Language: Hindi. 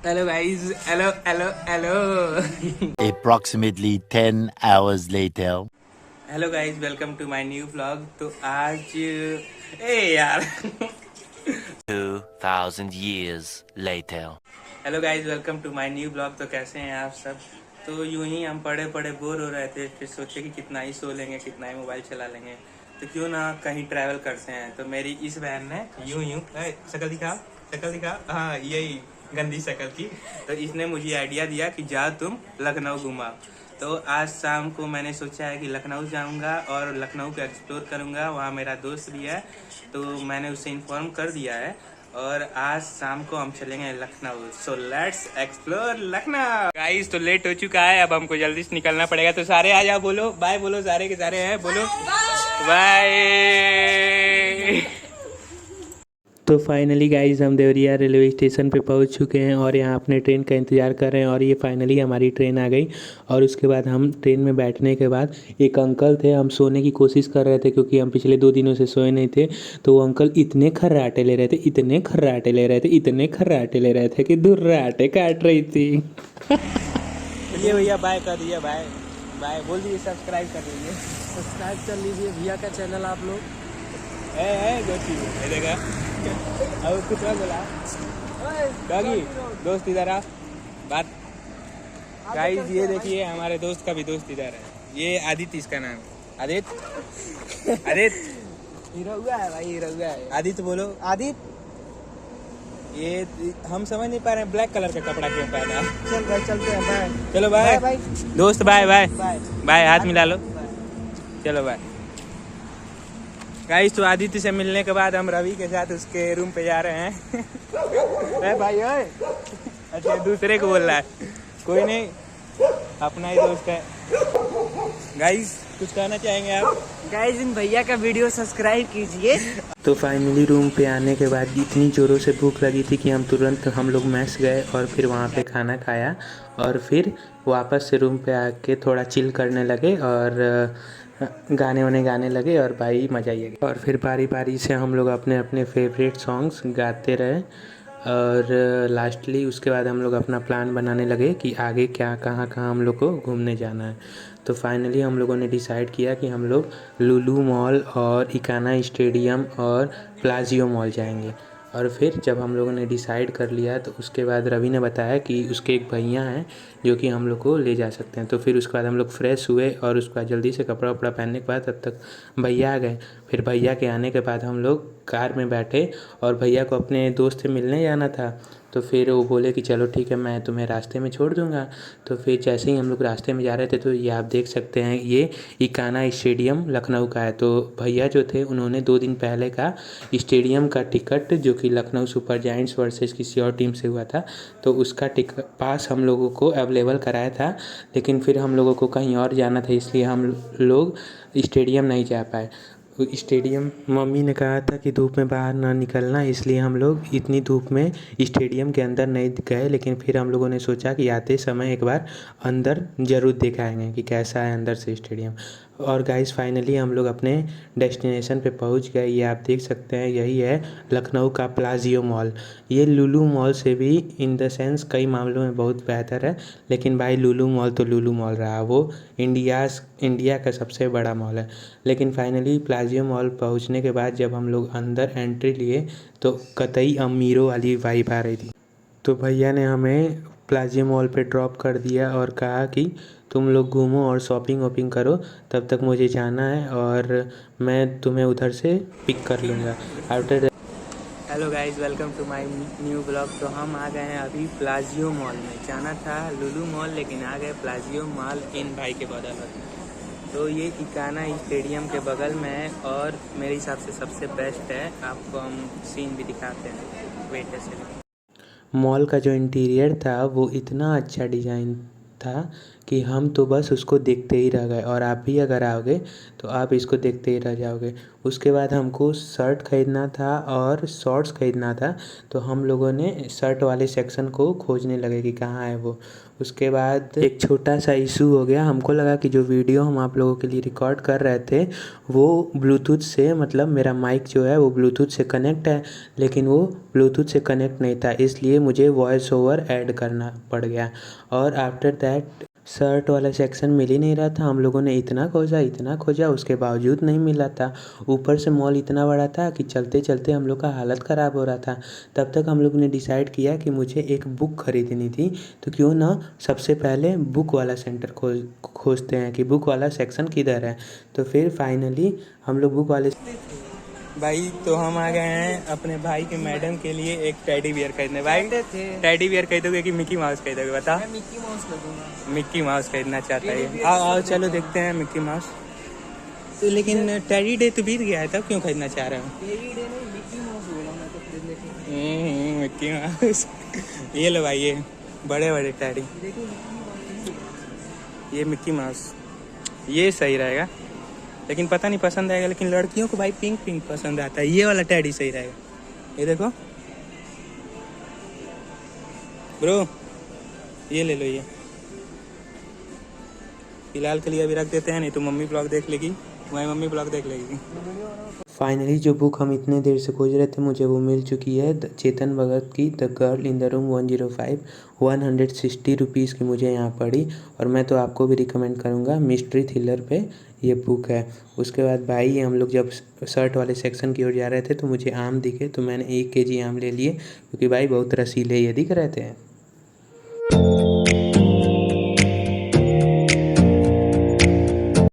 Hello guys, hello hello hello. Approximately 10 hours later. Hello guys, welcome to my new vlog. तो आज ए यार 2000 years later. Hello guys, welcome to my new blog. तो कैसे हैं आप सब? तो यूं ही हम पढ़े पढ़े बोर हो रहे थे, फिर सोचे कि कितना ही सो लेंगे, कितना ही मोबाइल चला लेंगे, तो क्यों ना कहीं ट्रैवल करते हैं। तो मेरी इस बहन ने यूं शक्ल दिखा, शक्ल दिखा, हाँ यही गंदी शक्ल की। तो इसने मुझे आइडिया दिया कि जा तुम लखनऊ घुमा। तो आज शाम को मैंने सोचा है कि लखनऊ जाऊंगा और लखनऊ को एक्सप्लोर करूंगा। वहाँ मेरा दोस्त भी है, तो मैंने उसे इन्फॉर्म कर दिया है। और आज शाम को हम चलेंगे Lucknow. So let's explore Lucknow. Guys तो लेट हो चुका है, अब हमको जल्दी से निकलना पड़ेगा। तो सारे आ जाओ, बोलो बाय, बोलो सारे के सारे हैं, बोलो बाय। तो फाइनली गाइस हम देवरिया रेलवे स्टेशन पे पहुंच चुके हैं और यहाँ अपने ट्रेन का इंतज़ार कर रहे हैं। और ये फाइनली हमारी ट्रेन आ गई। और उसके बाद हम ट्रेन में बैठने के बाद एक अंकल थे, हम सोने की कोशिश कर रहे थे क्योंकि हम पिछले 2 दिनों से सोए नहीं थे। तो वो अंकल इतने खर्राटे ले रहे थे, इतने खर्राटे ले रहे थे, इतने खर्राटे ले रहे थे कि दुर्राटे काट रही थी। चलिए भैया बाय कर दिया, बाय बाय बोल दीजिए, सब्सक्राइब कर लीजिए, सब्सक्राइब कर लीजिए भैया का चैनल आप लोग। देखा अब कुछ और बोला डॉगी दोस्त इधर आ बात। गाइस ये देखिए हमारे दोस्त का भी दोस्त इधर है, ये आदित्य इसका नाम है। आदित्य आदित्य हीरोगा है भाई, हीरोगा है। आदित्य बोलो। आदित्य ये हम समझ नहीं पा रहे हैं ब्लैक कलर का कपड़ा क्यों पहना है। चल भाई चलते हैं, बाय। चलो बाय बाय दोस्त, बाय बाय बाय बाय, हाथ मिला लो, चलो बाय। गाइस तो आदित्य से मिलने के बाद हम रवि के साथ उसके रूम पे जा रहे हैं। ए भाई ओए, अच्छा दूसरे को बोल रहा है, कोई नहीं अपना ही दोस्त है। गाइस कुछ कहना चाहेंगे आप? गाइस इन भैया का वीडियो सब्सक्राइब कीजिए। तो फाइनली रूम पे आने के बाद इतनी ज़ोरों से भूख लगी थी कि हम लोग मैस गए और फिर वहाँ पे खाना खाया और फिर वापस से रूम पे आके थोड़ा चिल करने लगे और गाने वाने गाने लगे और भाई मज़ा ही आ गया। और फिर बारी बारी से हम लोग अपने अपने फेवरेट सॉन्ग्स गाते रहे और लास्टली उसके बाद हम लोग अपना प्लान बनाने लगे कि आगे क्या कहाँ कहाँ हम लोग को घूमने जाना है। तो फाइनली हम लोगों ने डिसाइड किया कि हम लोग लुलु मॉल और इकाना स्टेडियम और प्लाजियो मॉल जाएंगे। और फिर जब हम लोगों ने डिसाइड कर लिया तो उसके बाद रवि ने बताया कि उसके एक भैया हैं जो कि हम लोग को ले जा सकते हैं। तो फिर उसके बाद हम लोग फ्रेश हुए और उसके बाद जल्दी से कपड़ा वपड़ा पहनने के बाद तब तक भैया आ गए। फिर भैया के आने के बाद हम लोग कार में बैठे और भैया को अपने दोस्त से मिलने जाना था। तो फिर वो बोले कि चलो ठीक है, मैं तुम्हें रास्ते में छोड़ दूँगा। तो फिर जैसे ही हम लोग रास्ते में जा रहे थे तो ये आप देख सकते हैं, ये इकाना स्टेडियम लखनऊ का है। तो भैया जो थे उन्होंने 2 दिन पहले का स्टेडियम का टिकट, जो कि लखनऊ सुपर जायंट्स वर्सेस किसी और टीम से हुआ था, तो उसका टिकट पास हम लोगों को अवेलेबल कराया था। लेकिन फिर हम लोगों को कहीं और जाना था, इसलिए हम लोग स्टेडियम नहीं जा पाए। स्टेडियम मम्मी ने कहा था कि धूप में बाहर ना निकलना, इसलिए हम लोग इतनी धूप में स्टेडियम के अंदर नहीं गए। लेकिन फिर हम लोगों ने सोचा कि आते समय एक बार अंदर ज़रूर दिखाएंगे कि कैसा है अंदर से स्टेडियम। और गाइस फाइनली हम लोग अपने डेस्टिनेशन पे पहुंच गए। ये आप देख सकते हैं, यही है लखनऊ का प्लाजियो मॉल। ये लुलु मॉल से भी इन द सेंस कई मामलों में बहुत बेहतर है, लेकिन भाई लुलु मॉल तो लुलु मॉल रहा, वो इंडिया का सबसे बड़ा मॉल है। लेकिन फाइनली प्लाजियो मॉल पहुंचने के बाद जब हम लोग अंदर एंट्री लिए तो कतई अमीरों वाली वाइब आ रही थी। तो भैया ने हमें प्लाजियो मॉल पे ड्रॉप कर दिया और कहा कि तुम लोग घूमो और शॉपिंग वॉपिंग करो, तब तक मुझे जाना है और मैं तुम्हें उधर से पिक कर लूँगा after. Hello guys, welcome to my new blog. तो हम आ गए हैं अभी प्लाजियो मॉल में। जाना था लुलु मॉल लेकिन आ गए प्लाजियो मॉल इन भाई के बदौलत। तो ये इकाना स्टेडियम के बगल में है और मेरे हिसाब से सबसे बेस्ट है। आपको हम सीन भी दिखाते हैं, वेट ऐसे। मॉल का जो इंटीरियर था वो इतना अच्छा डिज़ाइन था कि हम तो बस उसको देखते ही रह गए, और आप भी अगर आओगे तो आप इसको देखते ही रह जाओगे। उसके बाद हमको शर्ट ख़रीदना था और शॉर्ट्स ख़रीदना था, तो हम लोगों ने शर्ट वाले सेक्शन को खोजने लगे कि कहाँ है वो। उसके बाद एक छोटा सा इशू हो गया। हमको लगा कि जो वीडियो हम आप लोगों के लिए रिकॉर्ड कर रहे थे वो ब्लूटूथ से, मतलब मेरा माइक जो है वो ब्लूटूथ से कनेक्ट है, लेकिन वो ब्लूटूथ से कनेक्ट नहीं था, इसलिए मुझे वॉइस ओवर ऐड करना पड़ गया। और आफ्टर दैट शर्ट वाला सेक्शन मिल ही नहीं रहा था। हम लोगों ने इतना खोजा, उसके बावजूद नहीं मिला था। ऊपर से मॉल इतना बड़ा था कि चलते चलते हम लोग का हालत ख़राब हो रहा था। तब तक हम लोग ने डिसाइड किया कि मुझे एक बुक ख़रीदनी थी, तो क्यों ना सबसे पहले बुक वाला सेंटर खोजते हैं कि बुक वाला सेक्शन किधर है। तो फिर फाइनली हम लोग बुक वाले भाई, तो हम आ गए हैं अपने भाई के मैडम के लिए एक टेडी बियर खरीदने। भाई टेडी बियर खरीदोगे कि मिक्की माउस खरीदोगे, बता। मैं मिक्की माउस लगूंगा। मिक्की माउस खरीदना चाहता है। आओ चलो देखते हैं मिक्की माउस। तो लेकिन टेडी डे तो बीत गया है, तब क्यों खरीदना चाह रहे हो? टेडी डे नहीं, मिक्की माउस बोला मैं तो खरीदने के। मिक्की माउस ये लो भाई, ये बड़े बड़े टेडी, देखो मिक्की माउस। ये मिक्की माउस, ये सही रहेगा। लेकिन पता नहीं पसंद आएगा, लेकिन लड़कियों को भाई पिंक पिंक पसंद आता है। ये वाला टेडी सही रहेगा। ये देखो ब्रो, ये ले लो। ये फिलहाल के लिए अभी रख देते हैं, नहीं तो मम्मी ब्लॉग देख लेगी, तुम्हारी मम्मी ब्लॉग देख लेगी। फाइनली जो बुक हम इतने देर से खोज रहे थे मुझे वो मिल चुकी है। चेतन भगत की the girl in the room 105, 160 rupees की मुझे यहाँ पड़ी। और मैं तो आपको भी रिकमेंड करूँगा, मिस्ट्री थ्रिलर पे ये बुक है। उसके बाद भाई हम लोग जब शर्ट वाले सेक्शन की ओर जा रहे थे तो मुझे आम दिखे, तो मैंने 1 kg आम ले लिए, क्योंकि भाई बहुत रसीले ये दिख रहे थे।